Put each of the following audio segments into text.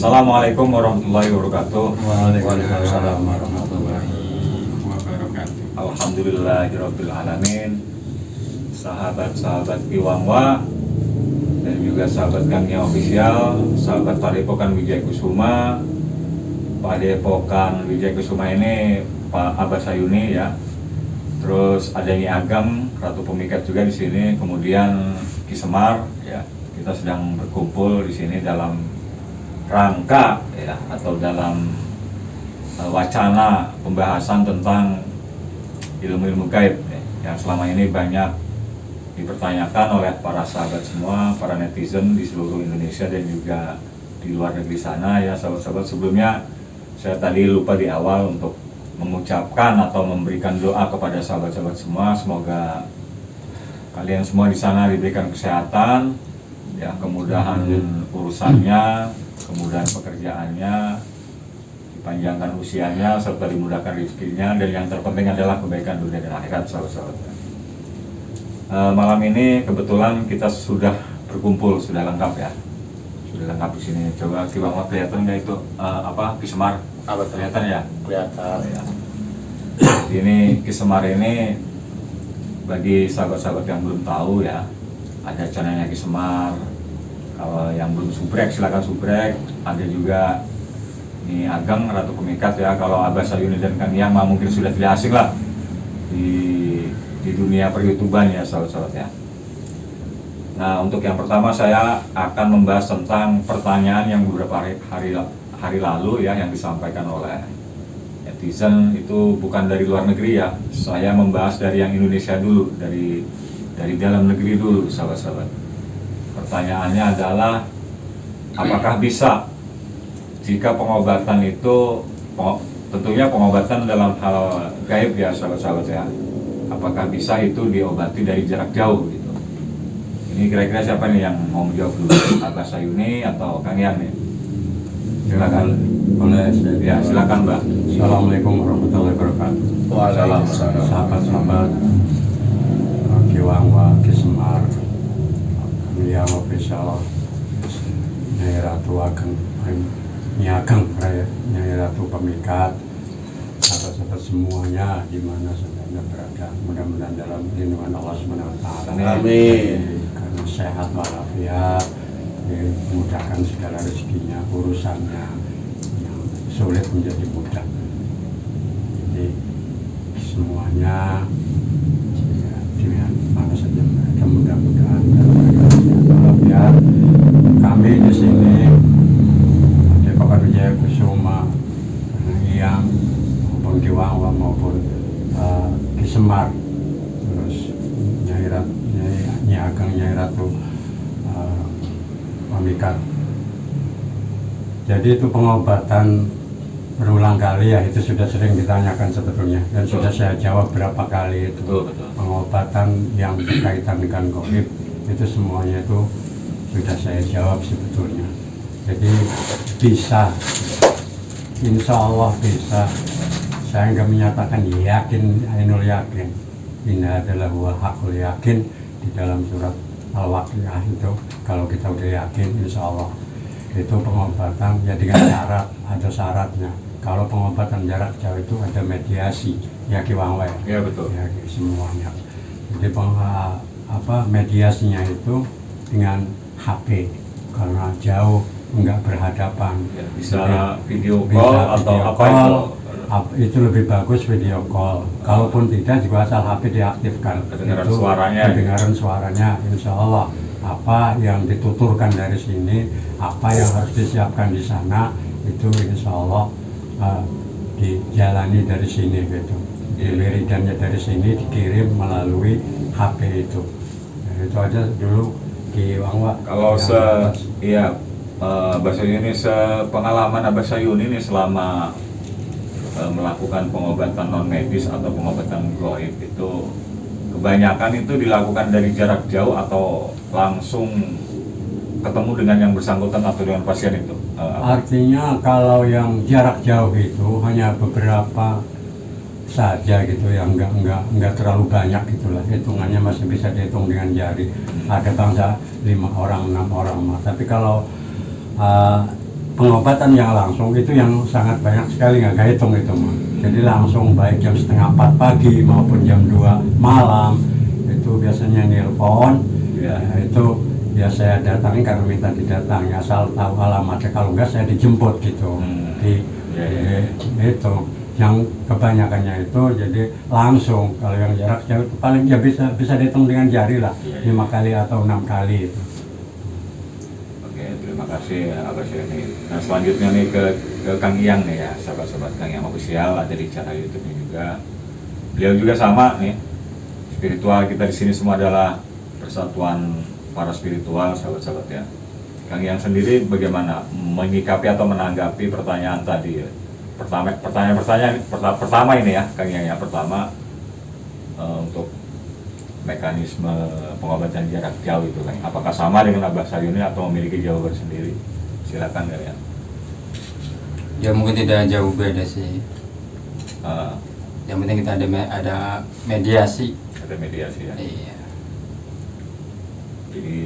Assalamualaikum warahmatullahi wabarakatuh. Waalaikumsalam warahmatullahi wabarakatuh. Alhamdulillahirabbil alamin. Sahabat-sahabat Iwangwa dan juga sahabat Gangnya Official, sahabat Padepokan Wijaya Kusuma. Padepokan Wijaya Kusuma ini Pak Abah Sayuni ya. Terus ada Nyi Ageng, Ratu Pemikat juga di sini. Kemudian Ki Semar ya. Kita sedang berkumpul di sini dalam rangka ya atau dalam wacana pembahasan tentang ilmu-ilmu gaib ya, yang selama ini banyak dipertanyakan oleh para sahabat semua, para netizen di seluruh Indonesia dan juga di luar negeri sana ya sahabat-sahabat. Sebelumnya saya tadi lupa di awal untuk mengucapkan atau memberikan doa kepada sahabat-sahabat semua, semoga kalian semua di sana diberikan kesehatan ya, kemudahan urusannya, kemudahan pekerjaannya, dipanjangkan usianya serta dimudahkan rezekinya, dan yang terpenting adalah kebaikan dunia dan akhirat sahabat-sahabat. Malam ini kebetulan kita sudah berkumpul, sudah lengkap ya, sudah lengkap di sini. Coba Ki Bang kelihatan nggak itu Ki Semar? Kelihatan ya? Kelihatan ya. Ini Ki Semar ini bagi sahabat-sahabat yang belum tahu ya, ada channelnya Ki Semar. Kalau yang belum subrek silakan subrek. Ada juga Nyi Ageng, Ratu Pemikat ya. Kalau Abah Sayuni dan Kang Yang mungkin sudah tidak asing lah di dunia per-YouTuban ya sahabat-sahabat ya. Nah, untuk yang pertama saya akan membahas tentang pertanyaan yang beberapa hari lalu ya, yang disampaikan oleh netizen. Itu bukan dari luar negeri ya. Saya membahas dari yang Indonesia dulu, dari dalam negeri dulu sahabat-sahabat. Pertanyaannya adalah, apakah bisa jika pengobatan itu, tentunya pengobatan dalam hal gaib ya sahabat-sahabat ya, apakah bisa itu diobati dari jarak jauh gitu? Ini kira-kira siapa nih yang mau menjawab dulu? Abah Sayuni atau Kang Yang nih? Silakan. Boleh Ya, silakan Mbak. Assalamualaikum warahmatullahi wabarakatuh. Waalaikumsalam. Sahabat-sahabat Ki Wangwa, Ki Semar, Gangnya Official, Nyai Ratu Ageng, Nyi Ageng, Nyai Ratu Pemikat, sahabat-sahabat semuanya di mana saudara berada, mudah-mudahan dalam lindungan Allah SWT. Amin. Karena sehat walafiat, dimudahkan segala rezekinya, urusannya yang sulit menjadi mudah. Jadi semuanya ya, di mana saja mereka mudah-mudahan dalam sehat walafiat. Kami di sini Padepokan Wijaya Kusuma, yang maupun Ki Wangwa maupun Ki Semar, terus Nyi Ageng, Nyai Ratu Pemikat. Jadi itu pengobatan berulang kali ya, itu sudah sering ditanyakan sebetulnya, dan sudah saya jawab berapa kali itu. Pengobatan yang berkaitan dengan gaib itu semuanya itu sudah saya jawab sebetulnya. Jadi bisa, insya Allah bisa. Saya nggak menyatakan yakin, ainul yakin. Ini adalah hakul yakin di dalam surat Al-Waqiah itu. Kalau kita udah yakin, insya Allah itu pengobatan ya dengan syarat, ada syaratnya. Kalau pengobatan jarak jauh itu ada mediasi, ya Ki Wangwa ya. Ya betul. Ya semuanya. Jadi mediasinya itu dengan HP, karena jauh enggak berhadapan. Ya, bisa video call atau apa itu lebih bagus video call. Kalaupun tidak juga asal HP diaktifkan. Kedengaran itu suaranya. Kedengaran suaranya, insya Allah. Apa yang dituturkan dari sini, apa yang harus disiapkan di sana, itu insya Allah dijalani dari sini gitu. Wiridannya dari sini dikirim melalui HP itu. Nah, itu aja dulu Ki Wangwa. Kalau Abah Sayuni, sepengalaman Abah Sayuni ini selama melakukan pengobatan non medis atau pengobatan gaib itu, kebanyakan itu dilakukan dari jarak jauh atau langsung ketemu dengan yang bersangkutan atau dengan pasien itu? Artinya kalau yang jarak jauh itu hanya beberapa saja gitu, yang enggak terlalu banyak gitulah, hitungannya masih bisa dihitung dengan jari. Ada bangsa 5 orang 6 orang mah. Tapi kalau pengobatan yang langsung itu yang sangat banyak sekali, nggak hitung itu mah. Jadi langsung baik jam setengah 4 pagi maupun jam 2 malam itu biasanya nelpon. Ya. Itu ya saya datangi karena minta didatangi, asal tahu alamatnya, kalau enggak saya dijemput gitu. Di itu yang kebanyakannya itu jadi langsung. Kalau yang jarak jauh itu paling ya bisa dihitung dengan jari lah, 5 kali atau 6 kali itu. Oke, terima kasih Abah Syeni. Nah selanjutnya nih ke Kang Iyang nih ya, sahabat-sahabat Kang Iyang official ada di channel YouTube-nya juga. Beliau juga sama nih, spiritual kita di sini semua adalah persatuan para spiritual, sahabat-sahabat ya. Kang Iyang sendiri bagaimana menyikapi atau menanggapi pertanyaan tadi ya? Pertama ini ya, Kang Iyang ya, pertama untuk mekanisme pengobatan jarak jauh itu kan, apakah sama dengan Abah Sayuni atau memiliki jawaban sendiri? Silakan kalian. Ya mungkin tidak jauh beda sih. Uh, Yang penting kita ada mediasi. ada mediasi ya. Iya. Jadi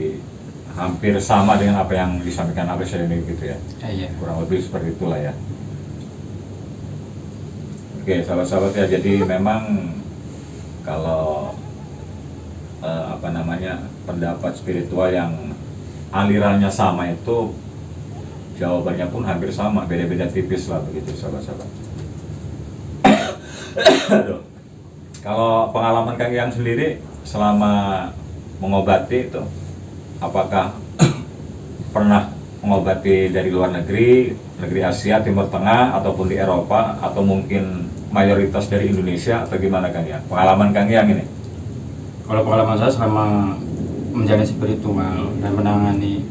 hampir sama dengan apa yang disampaikan Abah Sayuni gitu ya. Iya. Kurang lebih seperti itulah ya. Oke, sahabat-sahabat ya, jadi memang kalau pendapat spiritual yang alirannya sama itu jawabannya pun hampir sama, beda-beda tipis lah begitu sahabat-sahabat. Kalau pengalaman Kang Iyang sendiri selama mengobati itu, apakah pernah mengobati dari luar negeri, negeri Asia, Timur Tengah, ataupun di Eropa, atau mungkin mayoritas dari Indonesia, atau gimana Kang Iyang? Pengalaman Kang Iyang ini? Kalau pengalaman saya selama menjalani spiritual dan menangani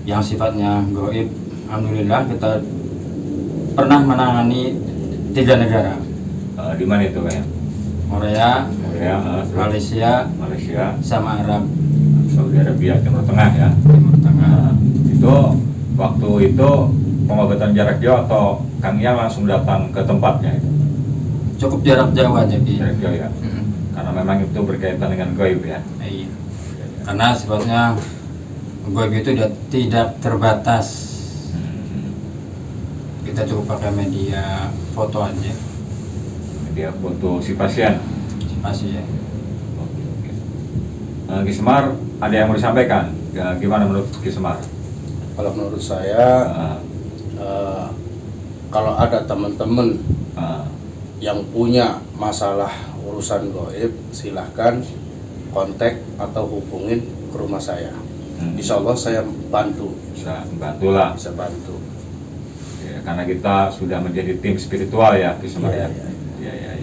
yang sifatnya gaib, alhamdulillah kita pernah menangani 3 negara. Di mana itu Kang? Korea, Malaysia, sama Arab, Saudi Arabia, Timur Tengah ya. Timur Tengah. Itu waktu itu pengobatan jarak jauh atau Kang Iyang langsung datang ke tempatnya itu? Cukup jarak jauh aja, Ki. Jarak jauh ya. Karena memang itu berkaitan dengan gaib ya. Iya. Karena sifatnya gaib itu tidak terbatas. Kita cukup pakai media foto aja. Media foto si pasien. Si pasien. Ki Semar, ada yang mau disampaikan? Ya, gimana menurut Ki Semar? Kalau menurut saya, kalau ada teman-teman yang punya masalah urusan gaib, silahkan kontak atau hubungin ke rumah saya. Insya Allah saya bantu. Bisa bantu lah. Bisa bantu. Ya, karena kita sudah menjadi tim spiritual ya, Ki Semar ya. Iya.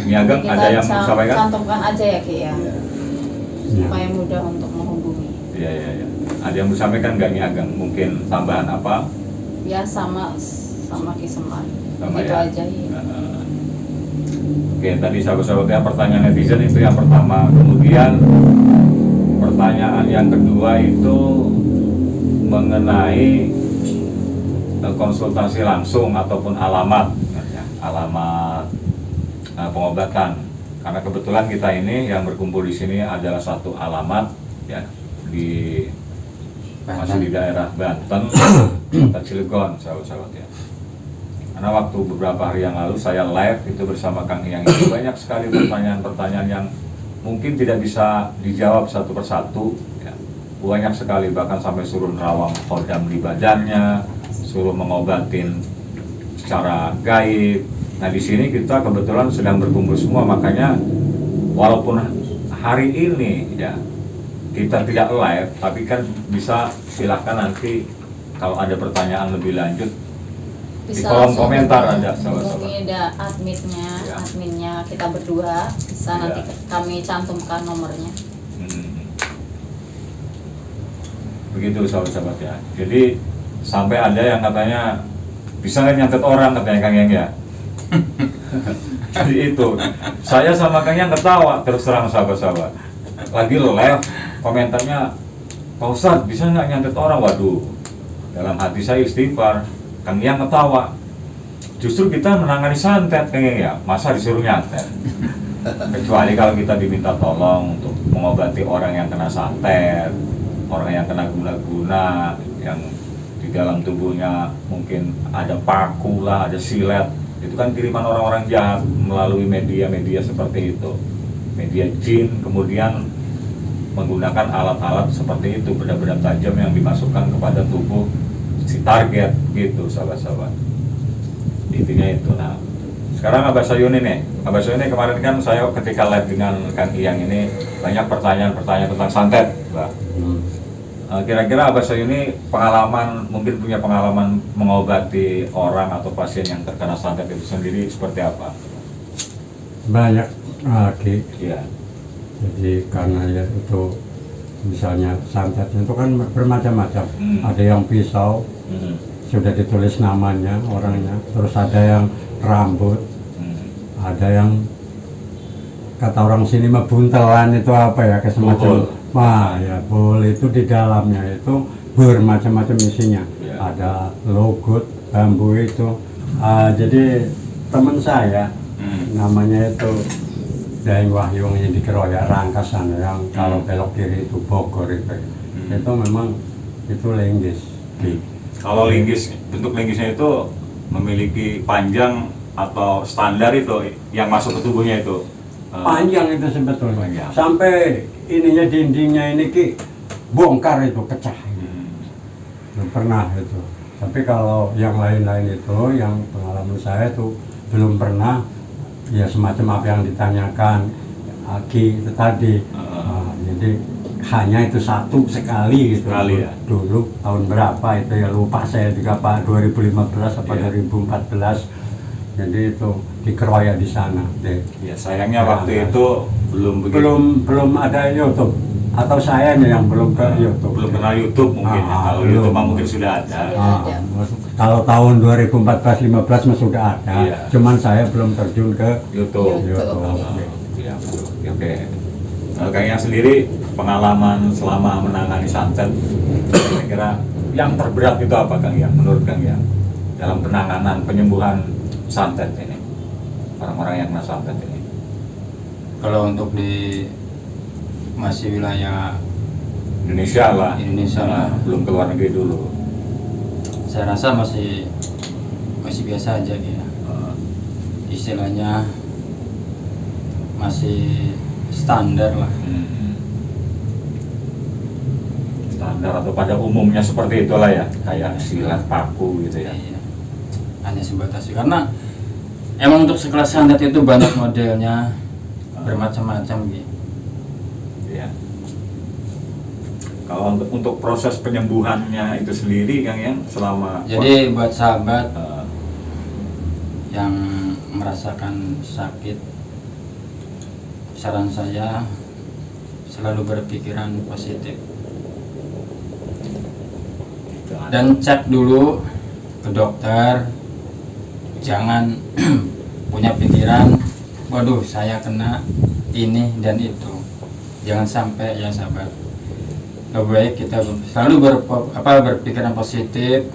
Ini Ageng ada yang mau disampaikan? Cantumkan aja ya Ki ya, supaya mudah untuk menghubungi. Iya. Ada yang mau disampaikan nggak nih Ageng? Mungkin tambahan apa? Ya sama Ki Semar. Sama Gitu ya? aja ya. Oke, tadi sahabat-sahabatnya pertanyaan netizen itu yang pertama. Kemudian pertanyaan yang kedua itu mengenai konsultasi langsung ataupun alamat pengobatan. Karena kebetulan kita ini yang berkumpul di sini adalah satu alamat ya di masih di daerah Banten, Kota Cilegon, sahabat-sahabat ya. Karena waktu beberapa hari yang lalu saya live itu bersama Kang Iyang, itu banyak sekali pertanyaan-pertanyaan yang mungkin tidak bisa dijawab satu persatu ya. Banyak sekali, bahkan sampai suruh nerawang kodam di badannya, suruh mengobatin secara gaib. Nah di sini kita kebetulan sedang berkumpul semua, makanya walaupun hari ini ya kita tidak live, tapi kan bisa silahkan nanti kalau ada pertanyaan lebih lanjut di kolom komentar ada sahabat-sahabat. Mungkin ada adminnya kita berdua bisa nanti kami cantumkan nomornya. Begitu sahabat-sahabat ya. Jadi sampai ada yang katanya bisa nggak nyantet orang katanya Kang Yang ya. Jadi itu saya sama Kang Yang ketawa terus terang sahabat-sahabat. Lagi live komentarnya, Pak Ustadz bisa nggak nyantet orang? Waduh, dalam hati saya istighfar. Kang Yang ketawa. Justru kita menangani santet Kang Yang ya, masa disuruh nyantet? Kecuali kalau kita diminta tolong untuk mengobati orang yang kena santet, orang yang kena guna-guna, yang dalam tubuhnya mungkin ada paku lah, ada silet. Itu kan kiriman orang-orang jahat melalui media-media seperti itu, media jin, kemudian menggunakan alat-alat seperti itu, benda-benda tajam yang dimasukkan kepada tubuh si target gitu, sahabat-sahabat. Intinya itu. Nah, sekarang Abah Sayuni nih, Abah Sayuni kemarin kan saya ketika live dengan Kang Iyang ini banyak pertanyaan-pertanyaan tentang santet, Mbak. Kira-kira Abah Sayuni pengalaman, mungkin punya pengalaman mengobati orang atau pasien yang terkena santet itu sendiri seperti apa? Banyak lagi. Iya. Jadi karena ya itu misalnya santet itu kan bermacam-macam. Hmm. Ada yang pisau, sudah ditulis namanya orangnya. Terus ada yang rambut, ada yang kata orang sini mah buntelan itu apa ya, semacam wah ya bol itu di dalamnya itu bermacam-macam isinya. Yeah. Ada logut, bambu itu. Jadi teman saya namanya itu Daeng Wahyu yang di Keroya Rangkasan yang kalau belok kiri itu Bogor itu. Itu memang itu linggis. Kalau linggis, bentuk linggisnya itu memiliki panjang atau standar itu yang masuk ke tubuhnya itu? Panjang itu sebetulnya. Panjang. Sampai ininya dindingnya ini ki bongkar itu pecah. Belum pernah itu. Tapi kalau yang lain-lain itu, yang pengalaman saya itu belum pernah. Ya semacam apa yang ditanyakan Aki itu tadi. Jadi hanya itu satu sekali gitu. Sekali ya? Dulu tahun berapa itu ya lupa saya juga Pak, 2015 apa 2014. Jadi itu di Keroya di sana. Ya sayangnya waktu itu belum begitu. Belum ada YouTube. Atau sayanya yang belum ke YouTube. Belum kenal YouTube mungkin. Kalau belum. YouTube mah mungkin sudah ada. Kalau tahun 2014-15 mah sudah ada. Iya. Cuman saya belum terjun ke YouTube. YouTube. Ya, oke. Kayaknya sendiri pengalaman selama menangani santet, kira-kira yang terberat itu apa Kang Yang? Menurut Kang Yang dalam penanganan penyembuhan santet ini, orang-orang yang kena santet ini? Kalau untuk di masih wilayah Indonesia lah. Indonesia lah. Belum ke luar negeri dulu. saya rasa masih biasa aja ya. Istilahnya masih standar lah. Standar atau pada umumnya seperti itulah ya, kayak silat, paku gitu ya. Iya. Hanya sebatas itu. Karena emang untuk sekelas santet itu banyak modelnya, bermacam-macam gitu. Ya. Kalau untuk proses penyembuhannya itu sendiri Kang yang selama Jadi buat sahabat yang merasakan sakit, saran saya selalu berpikiran positif dan cek dulu ke dokter. Jangan punya pikiran waduh saya kena ini dan itu. Jangan sampai ya sahabat. Lebih baik kita selalu berpikiran positif,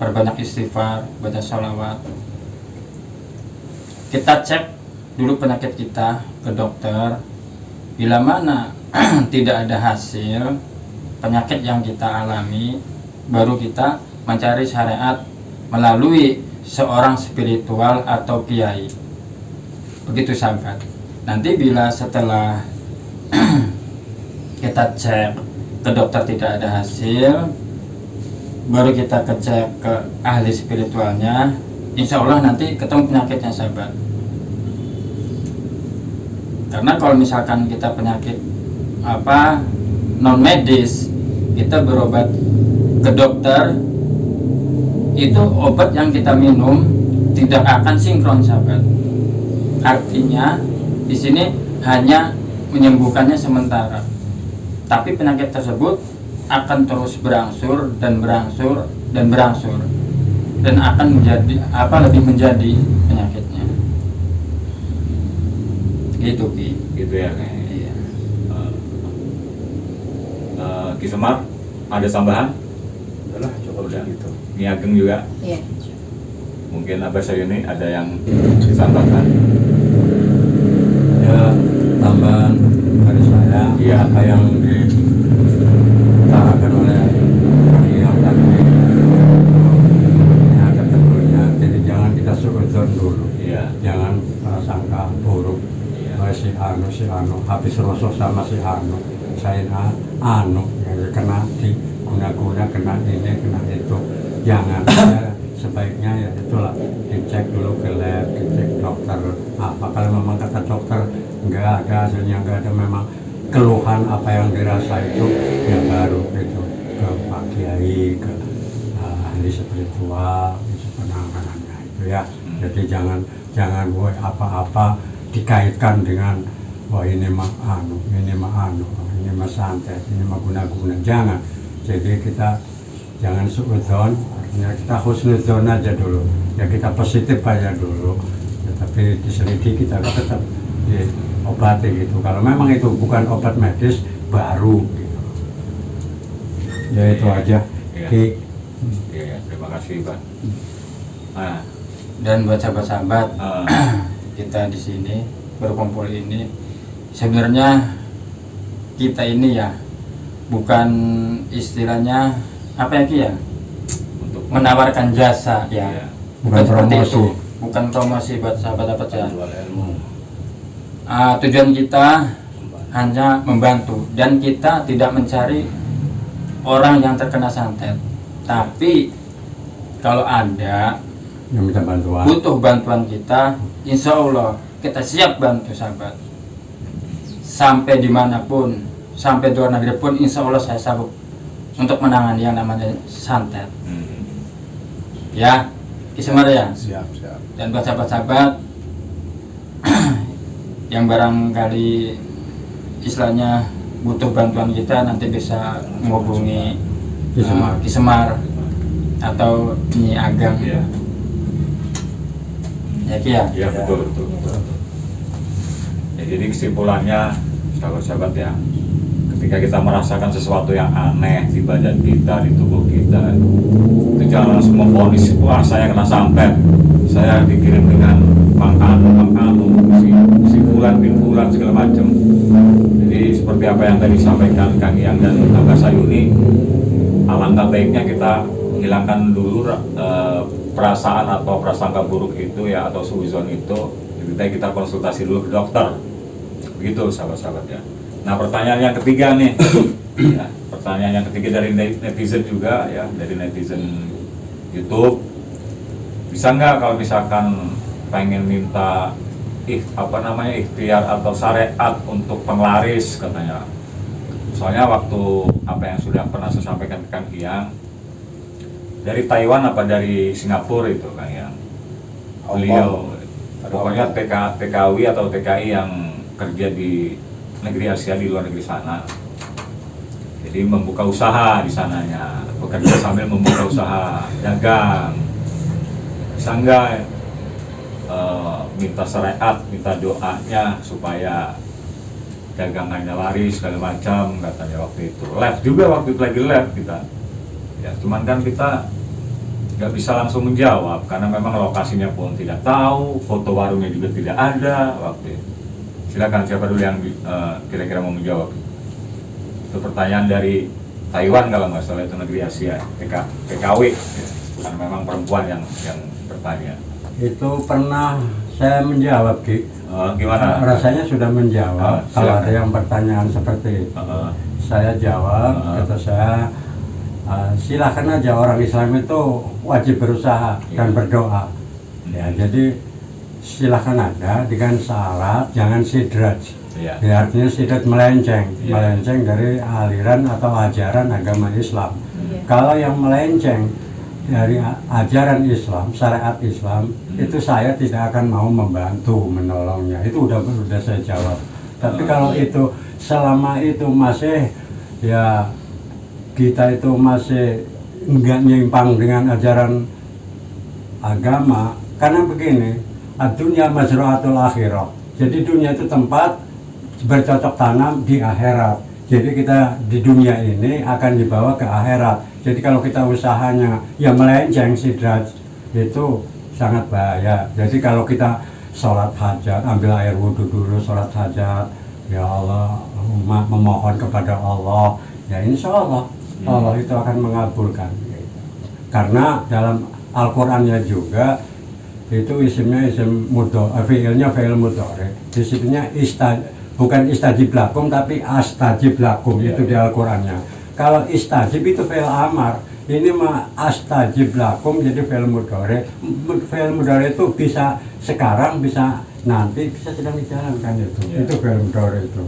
perbanyak istighfar, baca sholawat. Kita cek dulu penyakit kita ke dokter. Bila mana tidak ada hasil penyakit yang kita alami, baru kita mencari syariat melalui seorang spiritual atau kiai. Begitu sahabat. Nanti bila setelah kita cek ke dokter tidak ada hasil, baru kita cek ke ahli spiritualnya. Insya Allah nanti ketemu penyakitnya sahabat. Karena kalau misalkan kita penyakit non medis, kita berobat ke dokter, itu obat yang kita minum tidak akan sinkron sahabat. Artinya di sini hanya menyembuhkannya sementara, tapi penyakit tersebut akan terus berangsur dan berangsur dan berangsur dan akan menjadi lebih menjadi penyakitnya. Gitu Ki. gitu ya kayaknya. Iya. Ki Semar ada tambahan? Udahlah, cukup Udah. gitu. Ki Ageng juga. Iya. Mungkin Abah Sayuni ada yang ditambahkan? Ya tambahan dari saya Iya. apa yang diutarakan oleh yang tadi habis rosok sama si saya ya, kena diguna-guna, kena ini, kena itu. Jangan ya, sebaiknya ya itulah dicek dulu ke lab, dicek dokter apa. Kalau memang kata dokter enggak ada hasilnya, enggak ada memang keluhan apa yang dirasa itu, ya baru itu ke Pak Kiai, ke ahli spiritual, itu penanganannya itu ya. Jadi jangan buat apa-apa dikaitkan dengan wah ini mah ini mah santet, ini mah guna-guna. Jangan. Jadi kita jangan suudzon, artinya kita husnudzon aja dulu. Ya kita positif aja dulu. Ya, tapi diselidiki kita tetap diobati gitu. Kalau memang itu bukan obat medis baru gitu. Ya itu aja. Iya, terima kasih Pak. Nah, Dan buat sahabat-sahabat kita di sini berkumpul ini, sebenarnya kita ini ya bukan istilahnya apa ya Ki ya, untuk menawarkan jasa ya, Iya. bukan seperti promosi. itu, bukan promosi buat sahabat-sahabat ya. Jual ilmu. Tujuan kita hanya membantu, dan kita tidak mencari orang yang terkena santet. Tapi kalau ada Yang minta bantuan. butuh bantuan kita, insya Allah kita siap bantu sahabat. Sampai dimanapun, sampai luar negeri pun, insya Allah saya sanggup untuk menangani yang namanya santet. Ya, Kisemar ya. Siap. Dan buat sahabat-sahabat yang barangkali istilahnya butuh bantuan kita, nanti bisa menghubungi Kisemar atau Nyi Ageng. Iya. Ya Ki ya. Ya betul. Ya, jadi kesimpulannya sahabat-sahabat ya, ketika kita merasakan sesuatu yang aneh di badan kita, di tubuh kita, itu jangan langsung memvonis, wah saya kena santet, saya dikirim dengan Mang Anu, si Fulan bin Fulan segala macam. Jadi seperti apa yang tadi disampaikan Kang Iyang dan Abah Sayuni, alangkah baiknya kita hilangkan dulu perasaan atau prasangka buruk itu ya, atau suuzon itu. Lebih baik kita konsultasi dulu ke dokter, begitu sahabat-sahabat ya. Nah, pertanyaan yang ketiga nih ya, pertanyaan yang ketiga dari netizen juga ya, dari netizen YouTube, bisa nggak kalau misalkan pengen minta ikhtiar atau syariat untuk penglaris katanya. Soalnya waktu apa yang sudah pernah saya sampaikan ke Kang Iyang, dari Taiwan apa dari Singapura itu Kang Iyang, beliau pokoknya TKW atau TKI yang kerja di negeri Asia, di luar negeri sana. Jadi membuka usaha di sananya, bekerja sambil membuka usaha dagang. Bisa nggak minta syariat, minta doanya supaya dagangannya laris segala macam katanya waktu itu. Live juga waktu itu, lagi live kita. Ya, cuman kan kita nggak bisa langsung menjawab karena memang lokasinya pun tidak tahu, foto warungnya juga tidak ada waktu itu. Silakan siapa dulu yang kira-kira mau menjawab. Itu pertanyaan dari Taiwan kalau nggak salah, itu negeri Asia, TKW ya. Karena memang perempuan yang bertanya. Itu pernah saya menjawab Ki. Gimana? Rasanya sudah menjawab. Kalau ada yang pertanyaan seperti itu, saya jawab. Kata saya, silakan aja, orang Islam itu wajib berusaha dan berdoa. Ya, jadi silakan ada dengan syarat jangan sidraj. Ya, artinya sidraj melenceng dari aliran atau ajaran agama Islam. Kalau yang melenceng dari ajaran Islam, syariat Islam, itu saya tidak akan mau membantu menolongnya. Itu udah saya jawab. Tapi kalau itu selama itu masih ya kita itu masih enggak nyimpang dengan ajaran agama, karena begini, dunia mazraatul akhirah. Jadi dunia itu tempat bercocok tanam di akhirat. Jadi kita di dunia ini akan dibawa ke akhirat. Jadi kalau kita usahanya yang melenceng sidraj, itu sangat bahaya. Jadi kalau kita sholat hajat, ambil air wudhu dulu, sholat hajat, ya Allah, memohon kepada Allah, ya insya Allah Allah itu akan mengabulkan. Karena dalam Al-Qur'annya juga itu isimnya isim mudhari, fiilnya fiil mudhari. Di situnya bukan istajib lakum tapi astajib lakum, Iya. itu di Al-Qur'annya. Kalau istajib itu fi'il amar, ini mah astajib lakum jadi fi'il mudhari. Fi'il mudhari itu bisa sekarang, bisa nanti, bisa sedang dijalankan itu. Iya. Itu fi'il mudhari itu.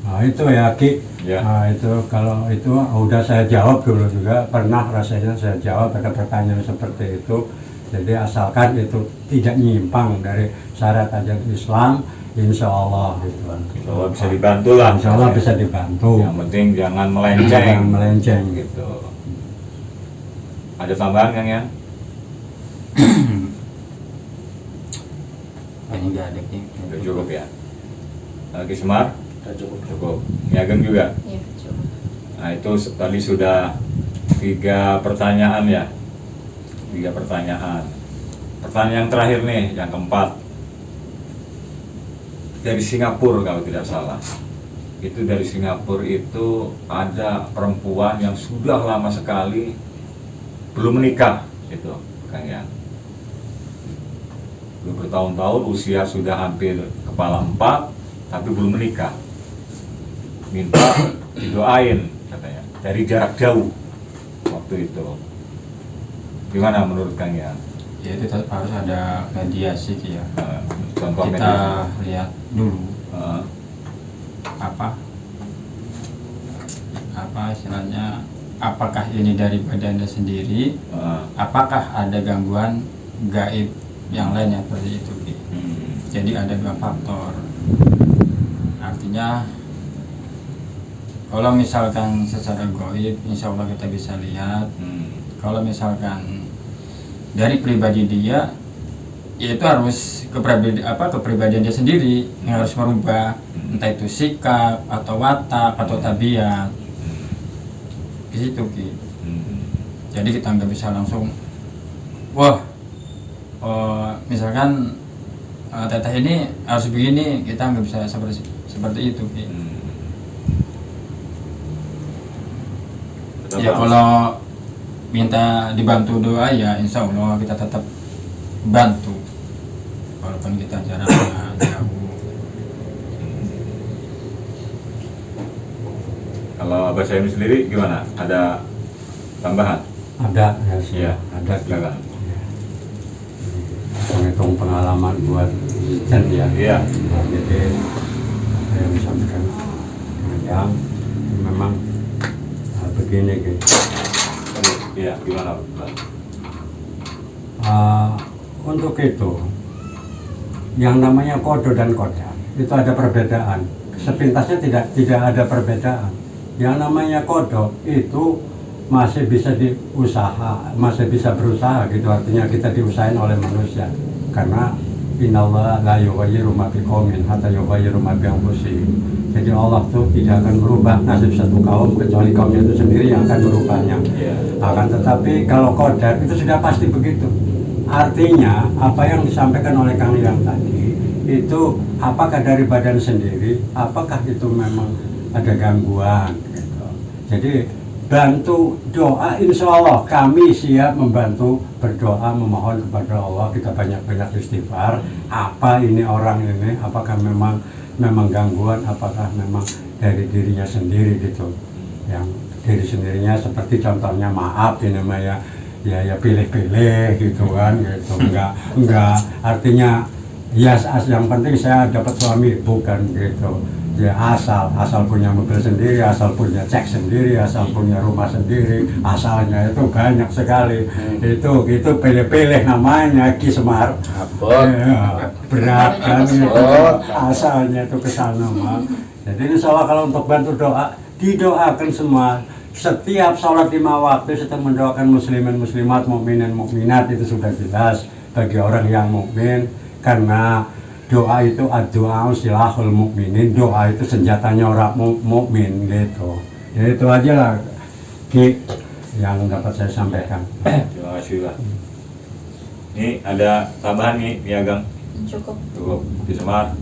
Nah, itu ya Ki. Iya. Nah, itu kalau itu udah saya jawab dulu juga, pernah rasanya saya jawab ada pertanyaan seperti itu. Jadi asalkan itu tidak nyimpang dari syariat ajaran Islam, insya Allah gitu. Insya Allah bisa dibantu lah. Insya Allah bisa dibantu. Yang penting jangan melenceng. Jangan melenceng. Gitu. Ada tambahan Kang ya? Ini nggak ada Ki. Udah cukup ya. Lagi Semar? Udah cukup. Cukup. Niageng juga. Iya, coba. Nah itu tadi sudah 3 pertanyaan ya. 3 pertanyaan. Pertanyaan terakhir nih, yang keempat. Dari Singapura kalau tidak salah. Itu dari Singapura itu ada perempuan yang sudah lama sekali belum menikah gitu, Kang ya. Belum bertahun-tahun, usia sudah hampir kepala 4 tapi belum menikah. Minta didoain katanya dari jarak jauh waktu itu. Gimana menurut Kang ya? Ya itu tetap harus ada mediasi Ki ya. Contoh Kita mediasi. lihat dulu Eh, apa istilahnya, apakah ini dari badannya sendiri, eh, apakah ada gangguan gaib yang lain yang seperti itu Ki. Jadi ada 2 faktor. Artinya kalau misalkan secara gaib insya Allah kita bisa lihat. Kalau misalkan dari pribadi dia, ya itu harus kepribadian dia sendiri yang harus merubah, entah itu sikap atau watak atau tabiat di situ Ki. Jadi kita nggak bisa langsung wah misalkan teteh ini harus begini, kita nggak bisa seperti itu Ki. Ya kalau minta dibantu doa ya insya Allah kita tetap bantu walaupun kita jaraknya jauh. Kalau Abah Syahim sendiri gimana? Ada tambahan? Ada ya, Iya, ada silakan. Menghitung pengalaman buat Jen ya. Iya. Nah, jadi saya sampaikan yang memang begini gitu. Iya, gimana Pak? Untuk itu yang namanya kodo dan kodar itu ada perbedaan. Sepintasnya tidak ada perbedaan. Yang namanya kodo itu masih bisa masih bisa berusaha gitu, artinya kita diusahain oleh manusia karena innallaha la yughayyiru ma biqaumin hatta yughayyiru ma bi anfusihim. Jadi Allah tuh tidak akan merubah nasib satu kaum kecuali kaumnya itu sendiri yang akan merubahnya. Akan tetapi kalau qadar itu sudah pasti begitu. Artinya apa yang disampaikan oleh Kang Yang tadi itu apakah dari badan sendiri, apakah itu memang ada gangguan gitu. Jadi bantu doa, insya Allah kami siap membantu berdoa, memohon kepada Allah, kita banyak-banyak istighfar. Apa ini orang ini, apakah memang gangguan, apakah memang dari dirinya sendiri gitu, yang diri sendirinya seperti contohnya maaf ini namanya ya pilih-pilih gitu kan gitu, enggak artinya ya yang penting saya dapat suami, bukan gitu ya, asal punya mobil sendiri, asal punya cek sendiri, asal punya rumah sendiri, asalnya itu banyak sekali. Itu pilih-pilih namanya Ki Semar. Ya, berat kan itu, asalnya itu ke sana mah. Jadi insya Allah kalau untuk bantu doa, didoakan semua. Setiap sholat 5 waktu kita mendoakan muslimin muslimat, mukminin mukminat, itu sudah jelas bagi orang yang mukmin, karena doa itu ad-du'a silahul mukminin, doa itu senjatanya orang mukmin gitu. Ya itu aja lah Ki yang dapat saya sampaikan. Terima kasih Pak. Ini ada tambahan nih, Niageng. Cukup. Di Semar.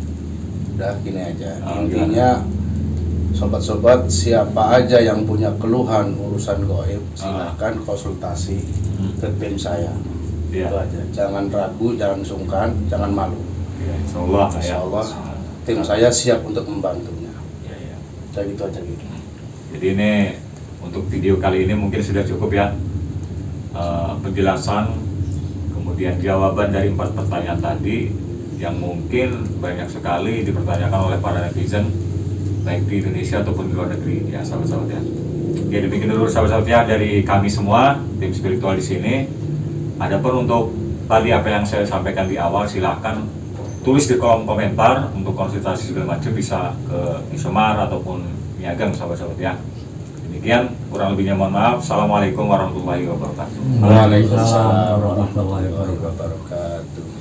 Udah gini aja, Oh, intinya sobat-sobat siapa aja yang punya keluhan urusan gaib silahkan konsultasi ke tim saya. Iya. Itu aja, jangan ragu, jangan sungkan, jangan malu. Ya, insya Allah. Insya Allah tim saya siap untuk membantunya. Ya, ya. Udah gitu aja gitu. Jadi ini untuk video kali ini mungkin sudah cukup ya. Penjelasan kemudian jawaban dari 4 pertanyaan tadi yang mungkin banyak sekali dipertanyakan oleh para netizen baik di Indonesia ataupun di luar negeri ya sahabat-sahabat ya. Oke, demikian dulu sahabat-sahabat ya dari kami semua tim spiritual di sini. Adapun untuk tadi apa yang saya sampaikan di awal, silahkan tulis di kolom komentar. Untuk konsultasi segala macam bisa ke Kisemar ataupun Niagang sahabat-sahabat ya. Demikian, kurang lebihnya mohon maaf. Assalamualaikum warahmatullahi wabarakatuh. Waalaikumsalam warahmatullahi wabarakatuh.